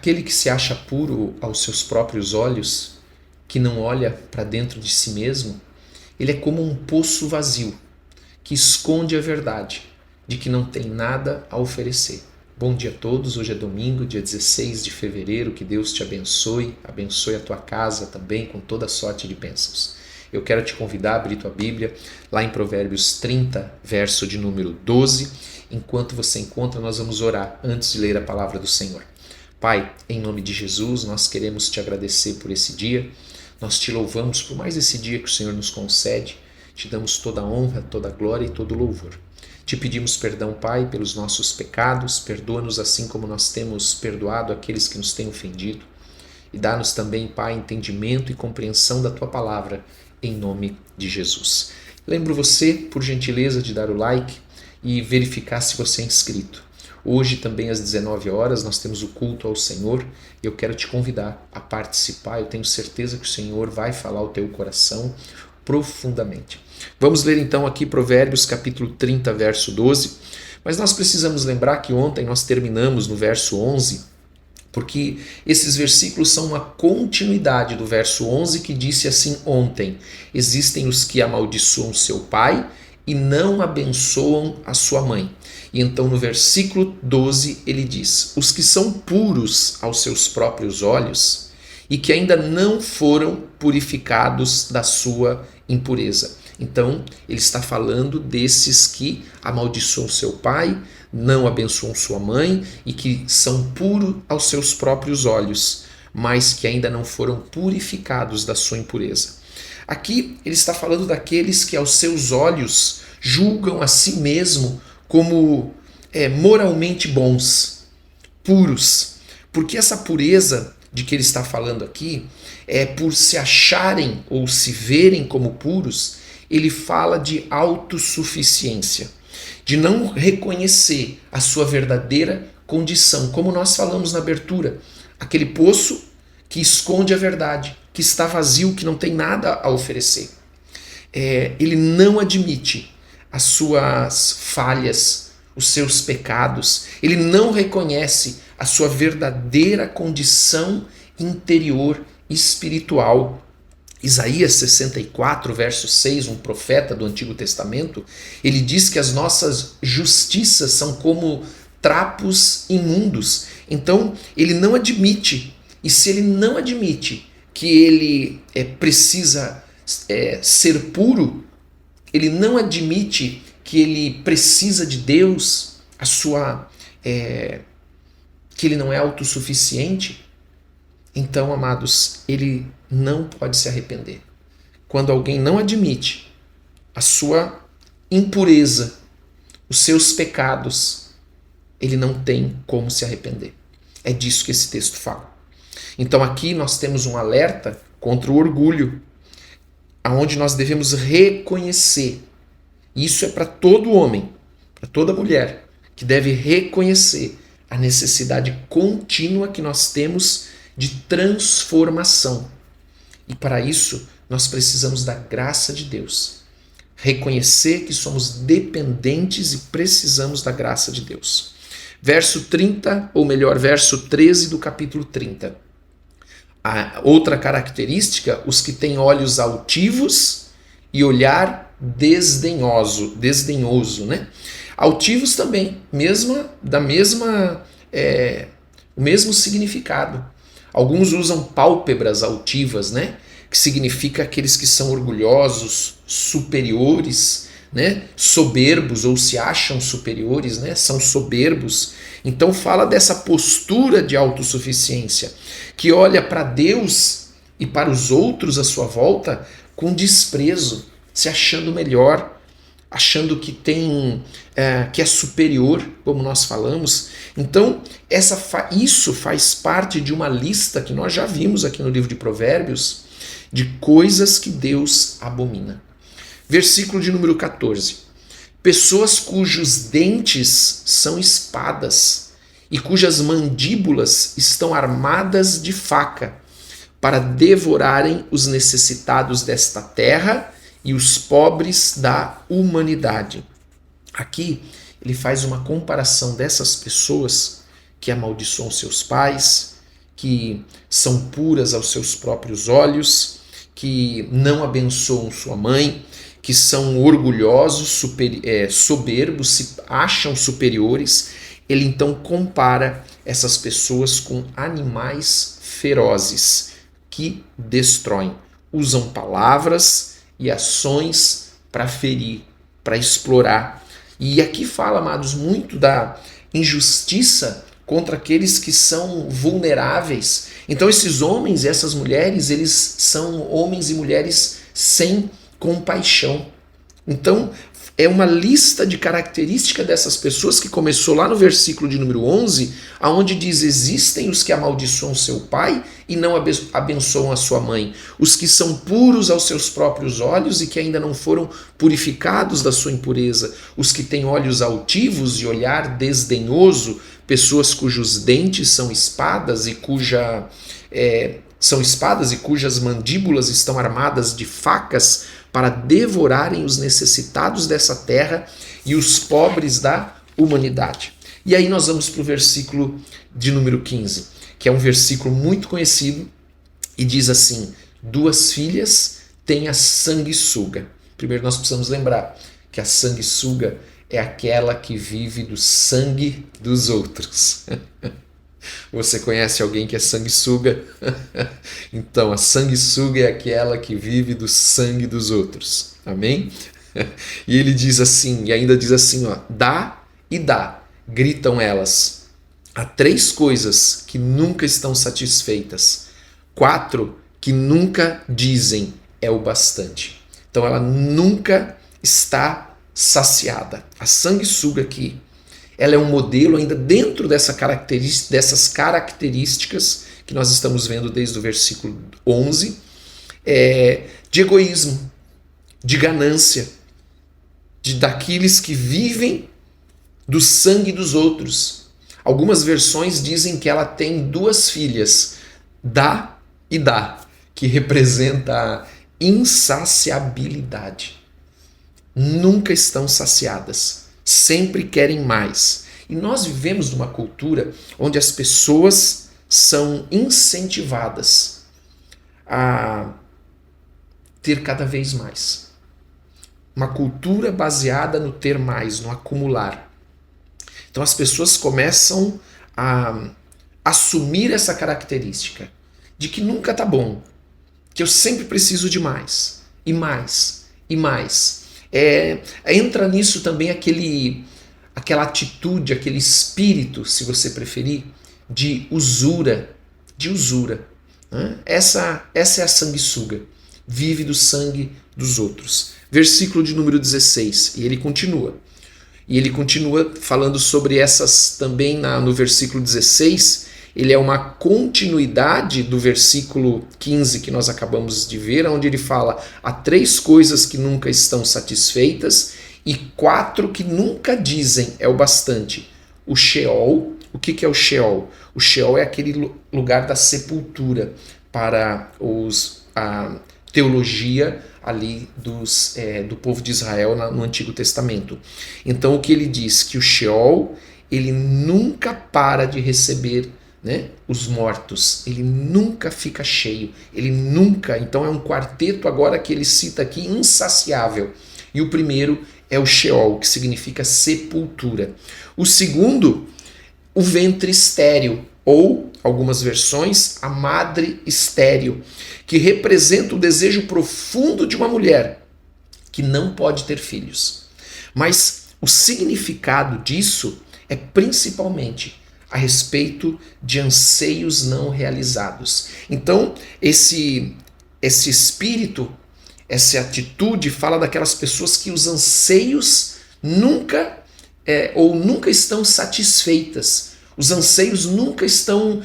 Aquele que se acha puro aos seus próprios olhos, que não olha para dentro de si mesmo, ele é como um poço vazio, que esconde a verdade de que não tem nada a oferecer. Bom dia a todos, hoje é domingo, dia 16 de fevereiro, que Deus te abençoe a tua casa também com toda sorte de bênçãos. Eu quero te convidar a abrir tua Bíblia lá em Provérbios 30, verso de número 12. Enquanto você encontra, nós vamos orar antes de ler a palavra do Senhor. Pai, em nome de Jesus, nós queremos te agradecer por esse dia. Nós te louvamos por mais esse dia que o Senhor nos concede. Te damos toda a honra, toda a glória e todo o louvor. Te pedimos perdão, Pai, pelos nossos pecados. Perdoa-nos assim como nós temos perdoado aqueles que nos têm ofendido. E dá-nos também, Pai, entendimento e compreensão da Tua palavra, em nome de Jesus. Lembro você, por gentileza, de dar o like e verificar se você é inscrito. Hoje também às 19 horas nós temos o culto ao Senhor e eu quero te convidar a participar. Eu tenho certeza que o Senhor vai falar ao teu coração profundamente. Vamos ler então aqui Provérbios capítulo 30, verso 12. Mas nós precisamos lembrar que ontem nós terminamos no verso 11, porque esses versículos são uma continuidade do verso 11 que disse assim ontem: existem os que amaldiçoam seu pai e não abençoam a sua mãe. E então no versículo 12 ele diz: os que são puros aos seus próprios olhos e que ainda não foram purificados da sua impureza. Então ele está falando desses que amaldiçoam seu pai, não abençoam sua mãe e que são puros aos seus próprios olhos, mas que ainda não foram purificados da sua impureza. Aqui ele está falando daqueles que aos seus olhos julgam a si mesmo como moralmente bons, puros, porque essa pureza de que ele está falando aqui é por se acharem ou se verem como puros. Ele fala de autossuficiência, de não reconhecer a sua verdadeira condição, como nós falamos na abertura, aquele poço que esconde a verdade, que está vazio, que não tem nada a oferecer. Ele não admite as suas falhas, os seus pecados, ele não reconhece a sua verdadeira condição interior espiritual. Isaías 64, verso 6, um profeta do Antigo Testamento, ele diz que as nossas justiças são como trapos imundos. Então, ele não admite, e se ele não admite que ele precisa ser puro, ele não admite que ele precisa de Deus, que ele não é autossuficiente, então, amados, ele não pode se arrepender. Quando alguém não admite a sua impureza, os seus pecados, ele não tem como se arrepender. É disso que esse texto fala. Então aqui nós temos um alerta contra o orgulho, aonde nós devemos reconhecer. Isso é para todo homem, para toda mulher, que deve reconhecer a necessidade contínua que nós temos de transformação. E para isso, nós precisamos da graça de Deus. Reconhecer que somos dependentes e precisamos da graça de Deus. Verso 30, ou melhor, verso 13 do capítulo 30. A outra característica, os que têm olhos altivos e olhar desdenhoso, né? Altivos também, o mesmo significado. Alguns usam pálpebras altivas, né? Que significa aqueles que são orgulhosos, superiores, né? Soberbos ou se acham superiores, né? São soberbos. Então fala dessa postura de autossuficiência, que olha para Deus e para os outros à sua volta com desprezo, se achando melhor, achando que que é superior, como nós falamos. Então, isso faz parte de uma lista que nós já vimos aqui no livro de Provérbios, de coisas que Deus abomina. Versículo de número 14. Pessoas cujos dentes são espadas e cujas mandíbulas estão armadas de faca, para devorarem os necessitados desta terra e os pobres da humanidade. Aqui ele faz uma comparação dessas pessoas que amaldiçoam seus pais, que são puras aos seus próprios olhos, que não abençoam sua mãe, que são orgulhosos, soberbos, se acham superiores. Ele então compara essas pessoas com animais ferozes que destroem, usam palavras e ações para ferir, para explorar. E aqui fala, amados, muito da injustiça contra aqueles que são vulneráveis. Então esses homens e essas mulheres, eles são homens e mulheres sem compaixão. Então é uma lista de características dessas pessoas que começou lá no versículo de número 11, aonde diz: existem os que amaldiçoam seu pai e não abençoam a sua mãe, os que são puros aos seus próprios olhos e que ainda não foram purificados da sua impureza, os que têm olhos altivos e olhar desdenhoso, pessoas cujos dentes são espadas e cujas mandíbulas estão armadas de facas para devorarem os necessitados dessa terra e os pobres da humanidade. E aí nós vamos para o versículo de número 15, que é um versículo muito conhecido e diz assim: duas filhas têm a sanguessuga. Primeiro nós precisamos lembrar que a sanguessuga é aquela que vive do sangue dos outros. Você conhece alguém que é sanguessuga? Então, a sanguessuga é aquela que vive do sangue dos outros. Amém? E ele diz assim, e ainda diz assim, ó: dá e dá, gritam elas. Há 3 coisas que nunca estão satisfeitas. 4 que nunca dizem é o bastante. Então, ela nunca está saciada. A sanguessuga aqui, ela é um modelo ainda dentro dessas características que nós estamos vendo desde o versículo 11, de egoísmo, de ganância, daqueles que vivem do sangue dos outros. Algumas versões dizem que ela tem 2 filhas, dá e dá, que representa a insaciabilidade. Nunca estão saciadas. Sempre querem mais. E nós vivemos numa cultura onde as pessoas são incentivadas a ter cada vez mais. Uma cultura baseada no ter mais, no acumular. Então as pessoas começam a assumir essa característica de que nunca tá bom, que eu sempre preciso de mais, e mais, e mais. Entra nisso também aquela atitude, aquele espírito, se você preferir, de usura. Né? Essa é a sanguessuga. Vive do sangue dos outros. Versículo de número 16. E ele continua. E ele continua falando sobre essas também no versículo 16. Ele é uma continuidade do versículo 15 que nós acabamos de ver, onde ele fala: há 3 coisas que nunca estão satisfeitas e 4 que nunca dizem é o bastante. O Sheol. O que é o Sheol? O Sheol é aquele lugar da sepultura para a teologia ali do povo de Israel no Antigo Testamento. Então o que ele diz? Que o Sheol, ele nunca para de receber, né, os mortos, ele nunca fica cheio, ele nunca. Então é um quarteto agora que ele cita aqui, insaciável. E o primeiro é o Sheol, que significa sepultura. O segundo, o ventre estéril, ou algumas versões, a madre estéril, que representa o desejo profundo de uma mulher que não pode ter filhos. Mas o significado disso é principalmente a respeito de anseios não realizados. Então, esse espírito, essa atitude fala daquelas pessoas que os anseios nunca estão satisfeitas. Os anseios nunca estão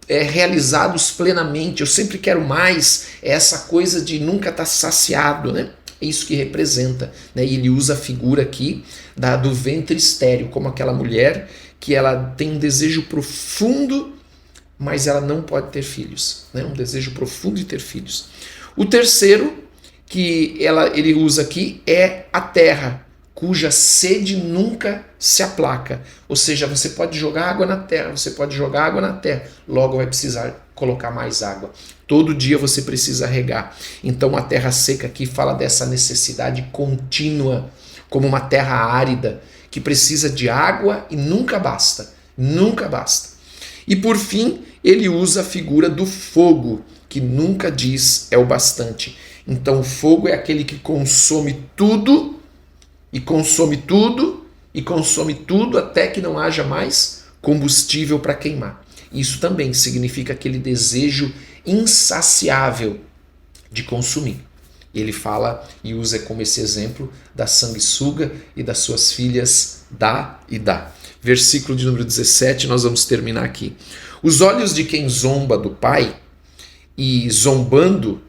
realizados plenamente. Eu sempre quero mais. É essa coisa de nunca estar saciado, né? É isso que representa, né? E ele usa a figura aqui do ventre estéril, como aquela mulher que ela tem um desejo profundo, mas ela não pode ter filhos, né? Um desejo profundo de ter filhos. O terceiro que ele usa aqui é a terra, cuja sede nunca se aplaca. Ou seja, você pode jogar água na terra, você pode jogar água na terra, logo vai precisar colocar mais água. Todo dia você precisa regar. Então a terra seca aqui fala dessa necessidade contínua, como uma terra árida, que precisa de água e nunca basta. Nunca basta. E por fim, ele usa a figura do fogo, que nunca diz é o bastante. Então o fogo é aquele que consome tudo, e consome tudo, e consome tudo até que não haja mais combustível para queimar. Isso também significa aquele desejo insaciável de consumir. Ele fala e usa como esse exemplo da sanguessuga e das suas filhas dá e dá. Versículo de número 17, nós vamos terminar aqui. Os olhos de quem zomba do pai e, zombando,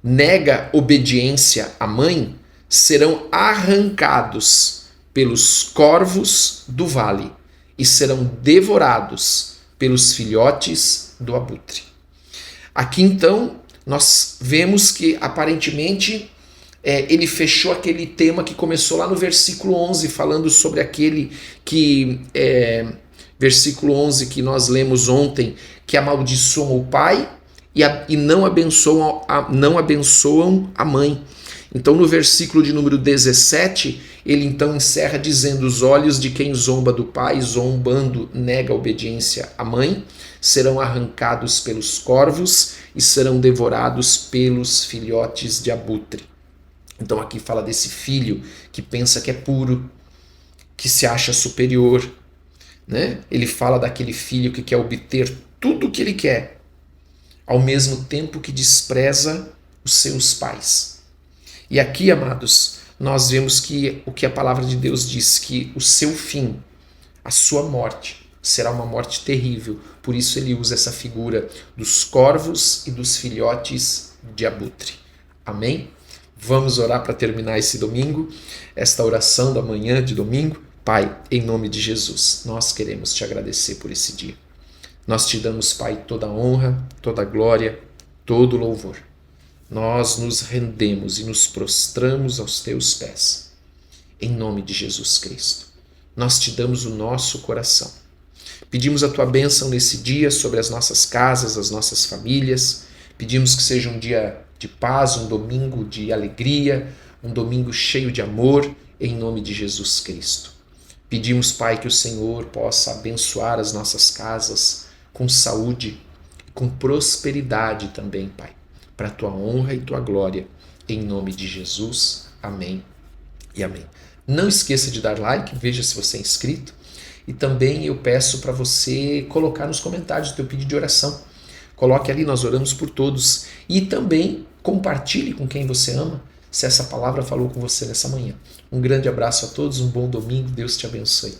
nega obediência à mãe, serão arrancados pelos corvos do vale e serão devorados pelos filhotes do abutre. Aqui então nós vemos que aparentemente ele fechou aquele tema que começou lá no versículo 11, falando sobre aquele que, versículo 11 que nós lemos ontem, que amaldiçoam o pai e não abençoam a mãe. Então no versículo de número 17, ele então encerra dizendo: os olhos de quem zomba do pai, zombando, nega a obediência à mãe, serão arrancados pelos corvos e serão devorados pelos filhotes de abutre. Então aqui fala desse filho que pensa que é puro, que se acha superior, né? Ele fala daquele filho que quer obter tudo o que ele quer, ao mesmo tempo que despreza os seus pais. E aqui, amados, nós vemos que o que a palavra de Deus diz, que o seu fim, a sua morte, será uma morte terrível. Por isso ele usa essa figura dos corvos e dos filhotes de abutre. Amém? Vamos orar para terminar esse domingo, esta oração da manhã de domingo. Pai, em nome de Jesus, nós queremos te agradecer por esse dia. Nós te damos, Pai, toda a honra, toda a glória, todo o louvor. Nós nos rendemos e nos prostramos aos teus pés, em nome de Jesus Cristo. Nós te damos o nosso coração. Pedimos a tua bênção nesse dia sobre as nossas casas, as nossas famílias. Pedimos que seja um dia de paz, um domingo de alegria, um domingo cheio de amor, em nome de Jesus Cristo. Pedimos, Pai, que o Senhor possa abençoar as nossas casas com saúde e com prosperidade também, Pai, para a tua honra e tua glória, em nome de Jesus. Amém e amém. Não esqueça de dar like, veja se você é inscrito, e também eu peço para você colocar nos comentários o teu pedido de oração. Coloque ali, nós oramos por todos, e também compartilhe com quem você ama, se essa palavra falou com você nessa manhã. Um grande abraço a todos, um bom domingo, Deus te abençoe.